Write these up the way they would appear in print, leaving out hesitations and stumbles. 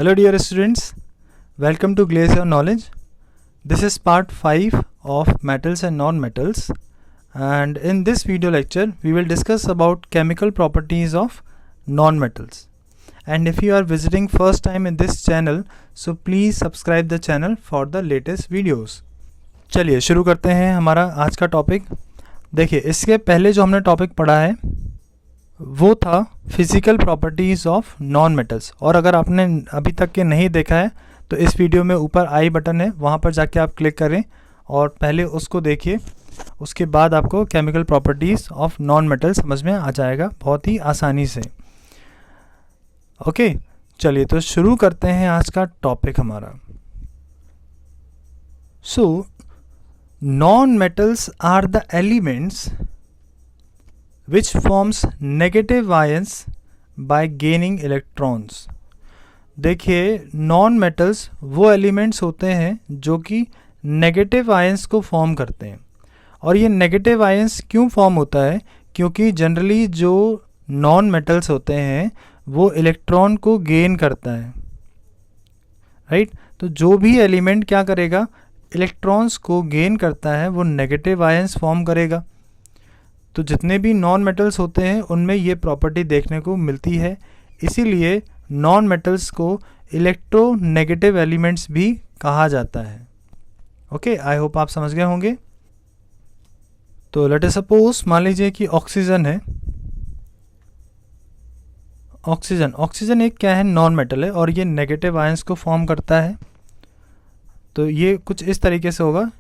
Hello dear students, welcome to Glacier Knowledge. This is part 5 of metals and non-metals, and in this video lecture we will discuss about chemical properties of non-metals. And if you are visiting first time in this channel, so please subscribe the channel for the latest videos. चलिए शुरू करते हैं हमारा आज का topic. देखिए, इसके पहले जो हमने टॉपिक पढ़ा है वो था physical properties of non metals, और अगर आपने अभी तक के नहीं देखा है तो इस वीडियो में ऊपर आई बटन है, वहाँ पर जाके आप क्लिक करें और पहले उसको देखिए। उसके बाद आपको chemical properties of non metal समझ में आ जाएगा बहुत ही आसानी से। ओके, चलिए तो शुरू करते हैं आज का टॉपिक हमारा। So non metals are the elements which forms negative ions by gaining electrons। देखिए, नॉन मेटल्स वो एलिमेंट्स होते हैं जो कि नेगेटिव आयंस को फॉर्म करते हैं। और ये नेगेटिव आयंस क्यों फॉर्म होता है? क्योंकि जनरली जो नॉन मेटल्स होते हैं वो इलेक्ट्रॉन को गेन करता है, राइट। तो जो भी एलिमेंट क्या करेगा, इलेक्ट्रॉन्स को गेन करता है, वो नेगेटिव आयंस फॉर्म करेगा। तो जितने भी नॉन मेटल्स होते हैं उनमें ये प्रॉपर्टी देखने को मिलती है, इसीलिए नॉन मेटल्स को इलेक्ट्रोनेगेटिव एलिमेंट्स भी कहा जाता है। ओके, आई होप आप समझ गए होंगे। तो लेट अस सपोज, मान लीजिए कि ऑक्सीजन है। ऑक्सीजन एक क्या है, नॉन मेटल है, और ये नेगेटिव आयंस को फॉर्म करता है। तो ये कुछ इस तरीके से होगा,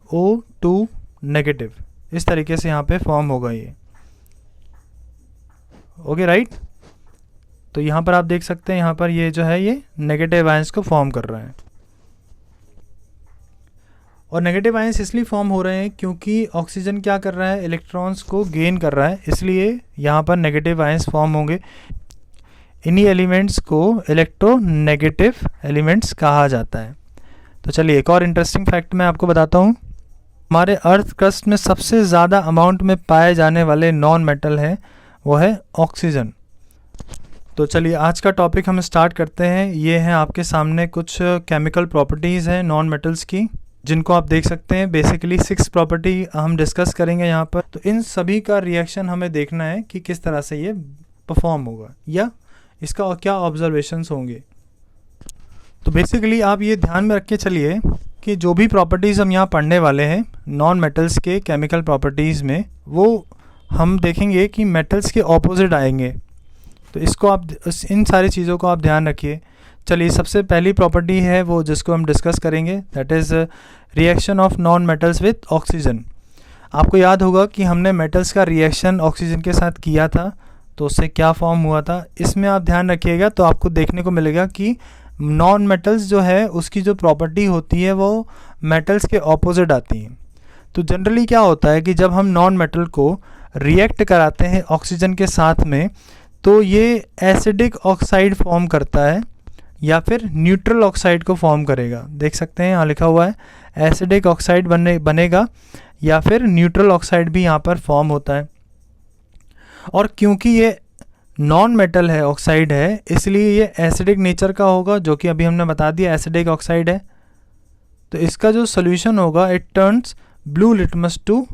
O2 नेगेटिव, इस तरीके से यहाँ पे फॉर्म होगा ये। Okay, right. तो यहाँ पर आप देख सकते हैं, यहाँ पर ये जो है ये नेगेटिव आयंस को फॉर्म कर रहा है। और नेगेटिव आयंस इसलिए फॉर्म हो रहे हैं क्योंकि ऑक्सीजन क्या कर रहा है, इलेक्ट्रॉन्स को गेन कर रहा है, इसलिए यहाँ पर नेगेटिव आयंस फॉर्म होंगे। इन्हीं एलिमेंट्स को इलेक्ट्रोनेगेटिव एलिमेंट्स कहा जाता है। तो चलिए एक और इंटरेस्टिंग फैक्ट मैं आपको बताता हूँ। हमारे अर्थ क्रस्ट में सबसे ज़्यादा अमाउंट में पाए जाने वाले नॉन मेटल है वो है ऑक्सीजन। तो चलिए आज का टॉपिक हम स्टार्ट करते हैं। ये हैं आपके सामने कुछ केमिकल प्रॉपर्टीज़ हैं नॉन मेटल्स की, जिनको आप देख सकते हैं। बेसिकली 6 प्रॉपर्टी हम डिस्कस करेंगे यहाँ पर। तो इन सभी का रिएक्शन हमें देखना है कि किस तरह से ये परफॉर्म होगा या इसका क्या ऑब्जर्वेशंस होंगे। तो बेसिकली आप ये ध्यान में रख के चलिए कि जो भी प्रॉपर्टीज़ हम यहाँ पढ़ने वाले हैं नॉन मेटल्स के केमिकल प्रॉपर्टीज़ में, वो हम देखेंगे कि मेटल्स के ऑपोजिट आएंगे। तो इसको आप इन सारी चीज़ों को आप ध्यान रखिए। चलिए सबसे पहली प्रॉपर्टी है वो जिसको हम डिस्कस करेंगे, that is reaction of non metals with oxygen. आपको याद होगा कि हमने मेटल्स का रिएक्शन ऑक्सीजन के साथ किया था, तो उससे क्या फॉर्म हुआ था, इसमें आप ध्यान रखिएगा। तो आपको देखने को मिलेगा कि नॉन मेटल्स जो है उसकी जो प्रॉपर्टी होती है वो मेटल्स के ऑपोजिट आती है। तो जनरली क्या होता है कि जब हम नॉन मेटल को रिएक्ट कराते हैं ऑक्सीजन के साथ में, तो ये एसिडिक ऑक्साइड फॉर्म करता है या फिर न्यूट्रल ऑक्साइड को फॉर्म करेगा। देख सकते हैं यहाँ लिखा हुआ है एसिडिक ऑक्साइड बनेगा या फिर न्यूट्रल ऑक्साइड भी यहाँ पर फॉर्म होता है। और क्योंकि ये नॉन मेटल है, ऑक्साइड है, इसलिए ये एसिडिक नेचर का होगा, जो कि अभी हमने बता दिया एसिडिक ऑक्साइड है। तो इसका जो सोल्यूशन होगा, it turns blue litmus to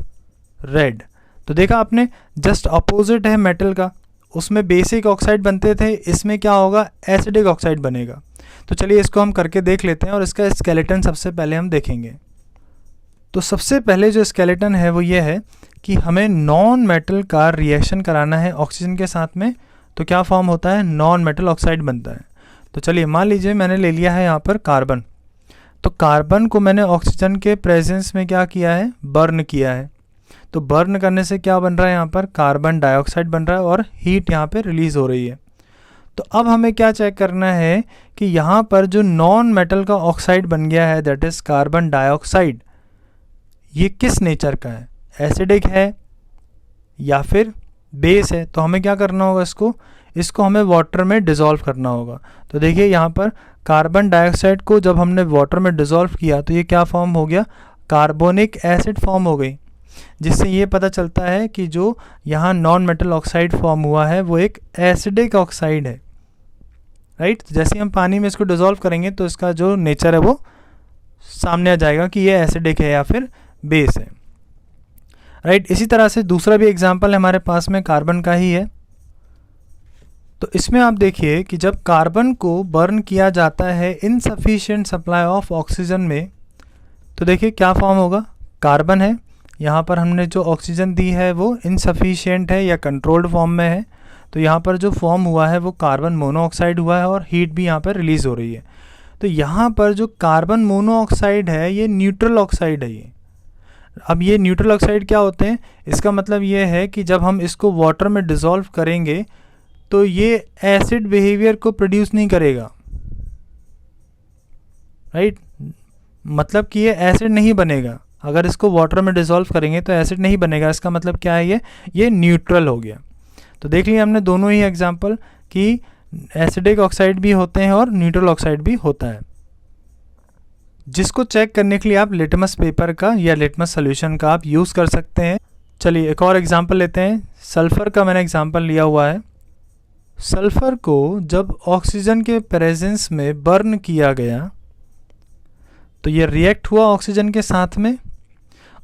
red. तो देखा आपने, जस्ट अपोजिट है मेटल का, उसमें बेसिक ऑक्साइड बनते थे, इसमें क्या होगा, एसिडिक ऑक्साइड बनेगा। तो चलिए इसको हम करके देख लेते हैं और इसका स्केलेटन सबसे पहले हम देखेंगे। तो सबसे पहले जो स्केलेटन है वो ये है कि हमें नॉन मेटल का रिएक्शन कराना है ऑक्सीजन के साथ में, तो क्या फॉर्म होता है, नॉन मेटल ऑक्साइड बनता है। तो चलिए मान लीजिए मैंने ले लिया है यहाँ पर कार्बन। तो कार्बन को मैंने ऑक्सीजन के प्रेजेंस में क्या किया है, बर्न किया है। तो बर्न करने से क्या बन रहा है, यहाँ पर कार्बन डाइऑक्साइड बन रहा है और हीट यहाँ पे रिलीज़ हो रही है। तो अब हमें क्या चेक करना है कि यहाँ पर जो नॉन मेटल का ऑक्साइड बन गया है, दैट इज़ कार्बन डाइऑक्साइड, ये किस नेचर का है, एसिडिक है या फिर बेस है। तो हमें क्या करना होगा, इसको हमें वाटर में डिज़ोल्व करना होगा। तो देखिए यहाँ पर कार्बन डाइऑक्साइड को जब हमने वाटर में डिज़ोल्व किया तो ये क्या फॉर्म हो गया, कार्बोनिक एसिड फॉर्म हो गई, जिससे ये पता चलता है कि जो यहाँ नॉन मेटल ऑक्साइड फॉर्म हुआ है वो एक एसिडिक ऑक्साइड है। राइट। जैसे ही हम पानी में इसको डिज़ोल्व करेंगे तो इसका जो नेचर है वो सामने आ जाएगा कि ये एसिडिक है या फिर बेस है, राइट। इसी तरह से दूसरा भी एग्जांपल है हमारे पास में कार्बन का ही है। तो इसमें आप देखिए कि जब कार्बन को बर्न किया जाता है इनसफिशिएंट सप्लाई ऑफ ऑक्सीजन में, तो देखिए क्या फॉर्म होगा, कार्बन है, यहाँ पर हमने जो ऑक्सीजन दी है वो इनसफिशिएंट है या कंट्रोल्ड फॉर्म में है, तो यहाँ पर जो फॉर्म हुआ है वो कार्बन मोनोऑक्साइड हुआ है और हीट भी यहाँ पर रिलीज़ हो रही है। तो यहाँ पर जो कार्बन मोनोऑक्साइड है ये न्यूट्रल ऑक्साइड है ये। अब ये न्यूट्रल ऑक्साइड क्या होते हैं, इसका मतलब ये है कि जब हम इसको वाटर में डिज़ोल्व करेंगे तो ये एसिड बिहेवियर को प्रोड्यूस नहीं करेगा, राइट। मतलब कि ये एसिड नहीं बनेगा, अगर इसको वाटर में डिज़ोल्व करेंगे तो एसिड नहीं बनेगा। इसका मतलब क्या है, ये न्यूट्रल हो गया। तो देख लिया हमने दोनों ही एग्जांपल कि एसिडिक ऑक्साइड भी होते हैं और न्यूट्रल ऑक्साइड भी होता है, जिसको चेक करने के लिए आप लिटमस पेपर का या लिटमस सॉल्यूशन का आप यूज़ कर सकते हैं। चलिए एक और एग्जांपल लेते हैं। सल्फ़र का मैंने एग्जांपल लिया हुआ है। सल्फ़र को जब ऑक्सीजन के प्रेजेंस में बर्न किया गया तो ये रिएक्ट हुआ ऑक्सीजन के साथ में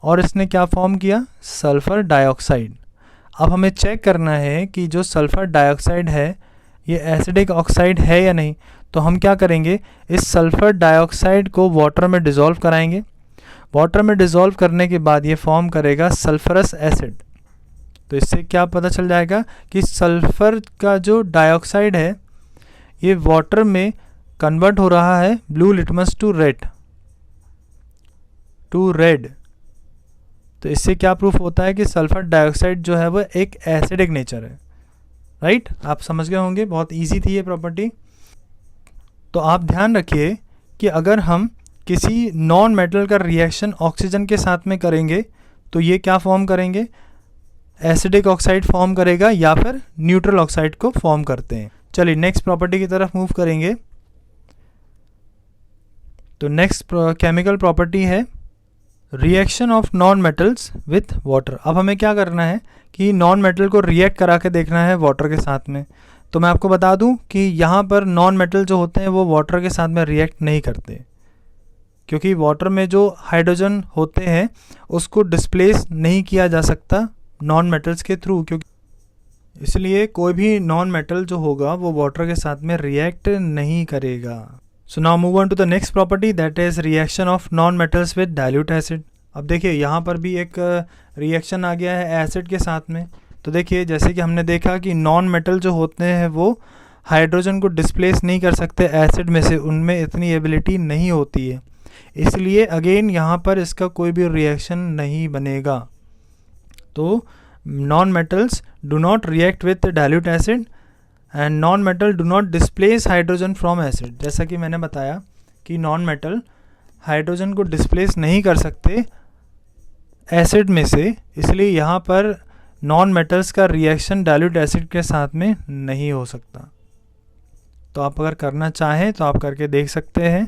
और इसने क्या फॉर्म किया, सल्फ़र डाइऑक्साइड। अब हमें चेक करना है कि जो सल्फ़र डाइऑक्साइड है ये एसिडिक ऑक्साइड है या नहीं। तो हम क्या करेंगे, इस सल्फ़र डाइऑक्साइड को वाटर में डिज़ोल्व कराएंगे। वाटर में डिज़ोल्व करने के बाद ये फॉर्म करेगा सल्फरस एसिड। तो इससे क्या पता चल जाएगा कि सल्फ़र का जो डाइऑक्साइड है ये वाटर में कन्वर्ट हो रहा है ब्लू लिटमस टू रेड। तो इससे क्या प्रूफ होता है कि सल्फ़र डाइऑक्साइड जो है वो एक एसिडिक नेचर है, राइट। आप समझ गए होंगे, बहुत इजी थी ये प्रॉपर्टी। तो आप ध्यान रखिए कि अगर हम किसी नॉन मेटल का रिएक्शन ऑक्सीजन के साथ में करेंगे तो ये क्या फॉर्म करेंगे, एसिडिक ऑक्साइड फॉर्म करेगा या फिर न्यूट्रल ऑक्साइड को फॉर्म करते हैं। चलिए नेक्स्ट प्रॉपर्टी की तरफ मूव करेंगे। तो नेक्स्ट केमिकल प्रॉपर्टी है reaction of non metals with water. अब हमें क्या करना है कि नॉन मेटल को रिएक्ट करा के देखना है वाटर के साथ में। तो मैं आपको बता दूं कि यहाँ पर नॉन मेटल जो होते हैं वो वाटर के साथ में रिएक्ट नहीं करते, क्योंकि वाटर में जो हाइड्रोजन होते हैं उसको डिस्प्लेस नहीं किया जा सकता नॉन मेटल्स के थ्रू, क्योंकि इसलिए कोई भी नॉन मेटल जो होगा वो वाटर के साथ में रिएक्ट नहीं करेगा। So now move on to the next property, that is reaction of non metals with dilute acid. अब देखिए यहाँ पर भी एक रिएक्शन आ गया है एसिड के साथ में। तो देखिए जैसे कि हमने देखा कि नॉन मेटल जो होते हैं वो हाइड्रोजन को डिस्प्लेस नहीं कर सकते एसिड में से, उनमें इतनी एबिलिटी नहीं होती है, इसलिए अगेन यहाँ पर इसका कोई भी रिएक्शन नहीं बनेगा। तो non metals do not react with dilute acid and non metal do not displace hydrogen from acid. जैसा कि मैंने बताया कि नॉन मेटल हाइड्रोजन को डिस्प्लेस नहीं कर सकते एसिड में से, इसलिए यहाँ पर नॉन मेटल्स का रिएक्शन डाइल्यूट एसिड के साथ में नहीं हो सकता। तो आप अगर करना चाहें तो आप करके देख सकते हैं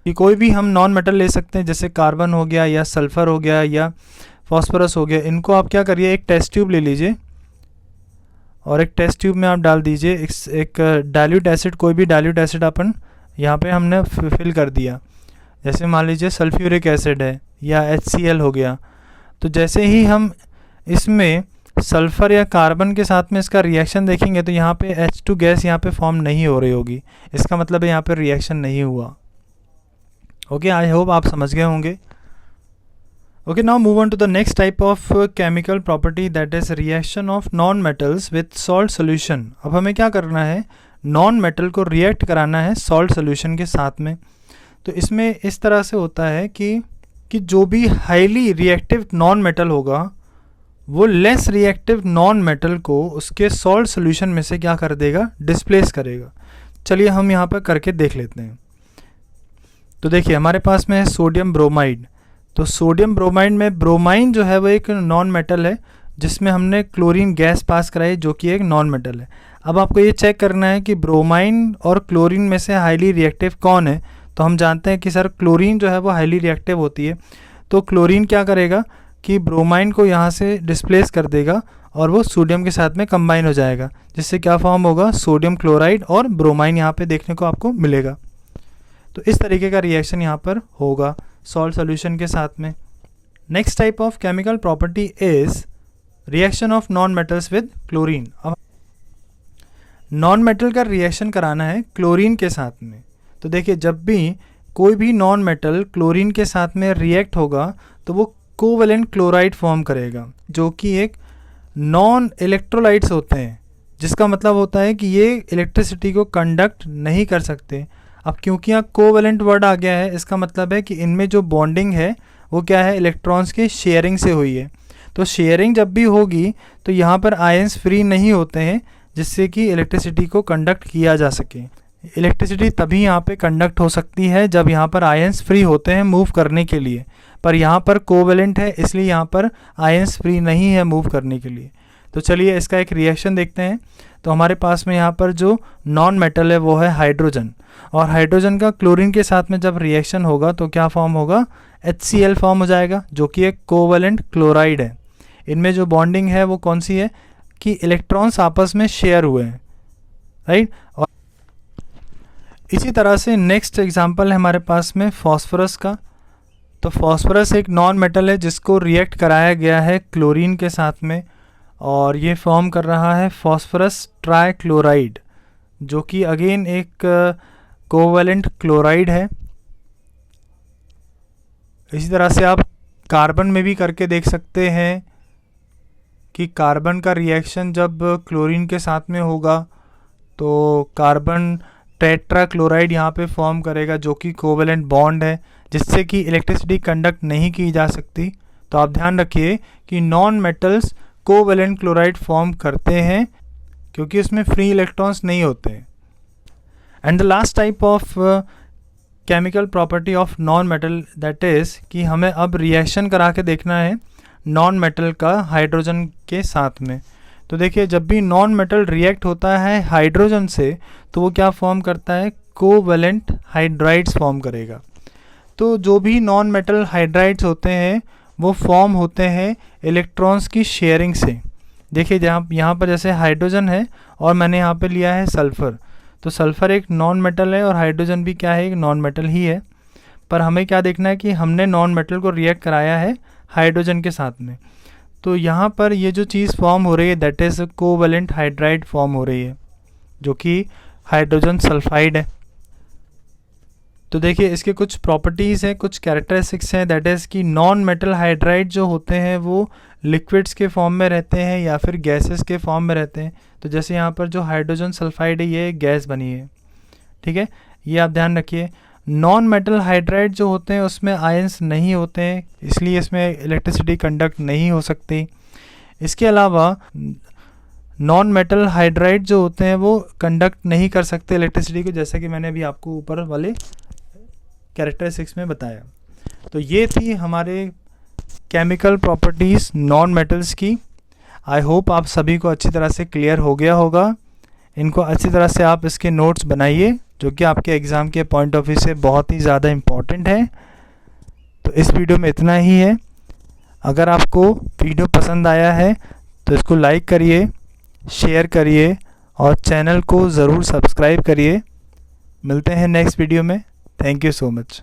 कि कोई भी हम नॉन मेटल ले सकते हैं, जैसे कार्बन हो गया या सल्फ़र हो गया या फॉस्फोरस हो गया। इनको आप क्या करिए, एक टेस्ट ट्यूब ले लीजिए और एक टेस्ट ट्यूब में आप डाल दीजिए एक डाइल्यूट एसिड, कोई भी डाइल्यूट एसिड अपन यहाँ पे हमने फिल कर दिया। जैसे मान लीजिए सल्फ्यूरिक एसिड है या HCl हो गया। तो जैसे ही हम इसमें सल्फ़र या कार्बन के साथ में इसका रिएक्शन देखेंगे तो यहाँ पे H2 गैस यहाँ पे फॉर्म नहीं हो रही होगी, इसका मतलब है यहाँ पे रिएक्शन नहीं हुआ। ओके, आई होप आप समझ गए होंगे। Okay, now move on to the next type of chemical property, that is reaction of non metals with salt solution. अब हमें क्या करना है, नॉन मेटल को रिएक्ट कराना है सॉल्ट सोल्यूशन के साथ में। तो इसमें इस तरह से होता है कि जो भी हाईली रिएक्टिव नॉन मेटल होगा वो लेस रिएक्टिव नॉन मेटल को उसके सॉल्ट सोल्यूशन में से क्या कर देगा, डिस्प्लेस करेगा। चलिए हम यहाँ पर करके देख लेते हैं। तो देखिए हमारे पास में है सोडियम ब्रोमाइड। तो सोडियम ब्रोमाइड में ब्रोमाइन जो है वो एक नॉन मेटल है जिसमें हमने क्लोरीन गैस पास कराई जो कि एक नॉन मेटल है। अब आपको ये चेक करना है कि ब्रोमाइन और क्लोरीन में से हाईली रिएक्टिव कौन है। तो हम जानते हैं कि सर क्लोरीन जो है वो हाईली रिएक्टिव होती है। तो क्लोरीन क्या करेगा कि ब्रोमाइन को यहाँ से डिस्प्लेस कर देगा और वो सोडियम के साथ में कंबाइन हो जाएगा, जिससे क्या फॉर्म होगा, सोडियम क्लोराइड और ब्रोमाइन यहाँ पे देखने को आपको मिलेगा। तो इस तरीके का रिएक्शन यहाँ पर होगा सॉल्ट सोल्यूशन के साथ में। Next type of chemical property is reaction of non metals with chlorine. अब नॉन मेटल का रिएक्शन कराना है क्लोरीन के साथ में। तो देखिए, जब भी कोई भी नॉन मेटल क्लोरीन के साथ में रिएक्ट होगा तो वो कोवेलेंट क्लोराइड फॉर्म करेगा, जो कि एक नॉन इलेक्ट्रोलाइट्स होते हैं, जिसका मतलब होता है कि ये इलेक्ट्रिसिटी को कंडक्ट नहीं कर सकते। अब क्योंकि यहाँ कोवेलेंट वर्ड आ गया है, इसका मतलब है कि इनमें जो बॉन्डिंग है वो क्या है, इलेक्ट्रॉन्स के शेयरिंग से हुई है। तो शेयरिंग जब भी होगी तो यहाँ पर आयंस फ्री नहीं होते हैं, जिससे कि इलेक्ट्रिसिटी को कंडक्ट किया जा सके। इलेक्ट्रिसिटी तभी यहाँ पे कंडक्ट हो सकती है जब यहाँ पर आयंस फ्री होते हैं मूव करने के लिए, पर यहाँ पर कोवेलेंट है इसलिए यहाँ पर आयंस फ्री नहीं है मूव करने के लिए। तो चलिए इसका एक रिएक्शन देखते हैं। तो हमारे पास में यहाँ पर जो नॉन मेटल है वो है हाइड्रोजन, और हाइड्रोजन का क्लोरीन के साथ में जब रिएक्शन होगा तो क्या फॉर्म होगा, HCl फॉर्म हो जाएगा, जो कि एक कोवेलेंट क्लोराइड है। इनमें जो बॉन्डिंग है वो कौन सी है कि इलेक्ट्रॉन्स आपस में शेयर हुए हैं, राइट। और इसी तरह से नेक्स्ट एग्जांपल है हमारे पास में फॉस्फोरस का। तो फॉस्फोरस एक नॉन मेटल है जिसको रिएक्ट कराया गया है क्लोरीन के साथ में, और ये फॉर्म कर रहा है फॉस्फोरस ट्राइक्लोराइड, जो कि अगेन एक कोवेलेंट क्लोराइड है। इसी तरह से आप कार्बन में भी करके देख सकते हैं कि कार्बन का रिएक्शन जब क्लोरीन के साथ में होगा तो कार्बन टेट्राक्लोराइड यहाँ पे फॉर्म करेगा, जो कि कोवेलेंट बॉन्ड है, जिससे कि इलेक्ट्रिसिटी कंडक्ट नहीं की जा सकती। तो आप ध्यान रखिए कि non metals covalent chloride form करते हैं क्योंकि इसमें फ्री इलेक्ट्रॉन्स नहीं होते। And the last type of chemical property of non metal that is कि हमें अब रिएक्शन करा के देखना है नॉन मेटल का हाइड्रोजन के साथ में। तो देखिए, जब भी नॉन मेटल रिएक्ट होता है हाइड्रोजन से तो वो क्या फॉर्म करता है, कोवेलेंट हाइड्राइड्स फॉर्म करेगा। तो जो भी नॉन मेटल हाइड्राइड्स होते हैं वो फॉर्म होते हैं इलेक्ट्रॉन्स की शेयरिंग से। देखिए, यहाँ पर जैसे हाइड्रोजन है और मैंने यहाँ पे लिया है सल्फ़र, तो सल्फ़र एक नॉन मेटल है और हाइड्रोजन भी क्या है, एक नॉन मेटल ही है। पर हमें क्या देखना है कि हमने नॉन मेटल को रिएक्ट कराया है हाइड्रोजन के साथ में। तो यहाँ पर ये जो चीज़ फॉर्म हो रही है that is covalent hydride form हो रही है, जो कि हाइड्रोजन सल्फाइड है। तो देखिए, इसके कुछ प्रॉपर्टीज़ हैं, कुछ कैरेक्टरिस्टिक्स हैं, दैट इज़ कि नॉन मेटल हाइड्राइड जो होते हैं वो लिक्विड्स के फॉर्म में रहते हैं या फिर गैसेस के फॉर्म में रहते हैं। तो जैसे यहाँ पर जो हाइड्रोजन सल्फाइड है ये गैस बनी है, ठीक है, ये आप ध्यान रखिए। नॉन मेटल हाइड्राइड जो होते हैं उसमें आयंस नहीं होते हैं, इसलिए इसमें इलेक्ट्रिसिटी कंडक्ट नहीं हो सकती। इसके अलावा नॉन मेटल हाइड्राइड जो होते हैं वो कंडक्ट नहीं कर सकते इलेक्ट्रिसिटी को, जैसा कि मैंने अभी आपको ऊपर वाले कैरेक्टरिस्टिक्स में बताया। तो ये थी हमारे केमिकल प्रॉपर्टीज़ नॉन मेटल्स की। आई होप आप सभी को अच्छी तरह से क्लियर हो गया होगा। इनको अच्छी तरह से आप इसके नोट्स बनाइए, जो कि आपके एग्ज़ाम के पॉइंट ऑफ व्यू से बहुत ही ज़्यादा इम्पॉर्टेंट है। तो इस वीडियो में इतना ही है। अगर आपको वीडियो पसंद आया है तो इसको लाइक करिए, शेयर करिए और चैनल को ज़रूर सब्सक्राइब करिए। मिलते हैं नेक्स्ट वीडियो में। Thank you so much.